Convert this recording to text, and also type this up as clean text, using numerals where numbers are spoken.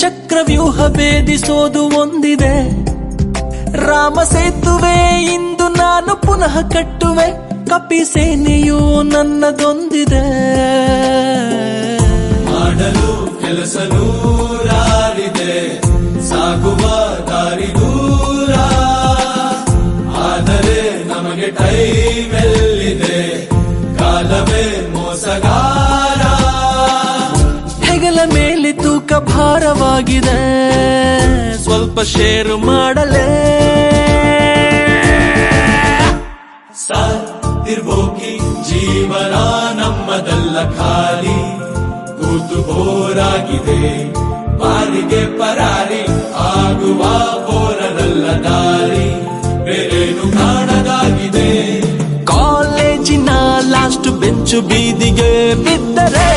ಚಕ್ರವ್ಯೂಹ ಭೇದಿಸೋದು ಒಂದಿದೆ, ರಾಮ ಸೇತುವೆ ಇಂದು ನಾನು ಪುನಃ ಕಟ್ಟುವೆ, ಕಪಿ ಸೇನೆಯು ನನ್ನದೊಂದಿದೆ. ಮಾಡಲು ಕೆಲಸ ನೂರಾರಿದೆ, ಸಾಗುವ ದಾರಿ ದೂರ, ಆದರೆ ನಮಗೆ ಟೈಮ್ ಎಲ್ಲಿದೆ, ಕಾಲವೇ ಮೋಸಗಾರ. ಹೆಗಲ ಮೇಲೆ ತೂಕ ಭಾರವಾಗಿದೆ, ಸ್ವಲ್ಪ ಶೇರು ಮಾಡಲೇ. ಸಾತಿರ್ಬೋಗಿ ಜೀವನ ನಮ್ಮದಲ್ಲ ಖಾಲಿ, ಕೂತು ಬೋರಾಗಿದೆ, ಬಾರಿಗೆ ಪರಾರಿ ಆಗುವ ಬೋರದಲ್ಲ ದಾರಿ, ಬೇರೇನು ಕಾಣದಾಗಿದೆ. ಕಾಲೇಜಿನ ಲಾಸ್ಟ್ ಬೆಂಚು ಬೀದಿಗೆ ಬಿದ್ದರೆ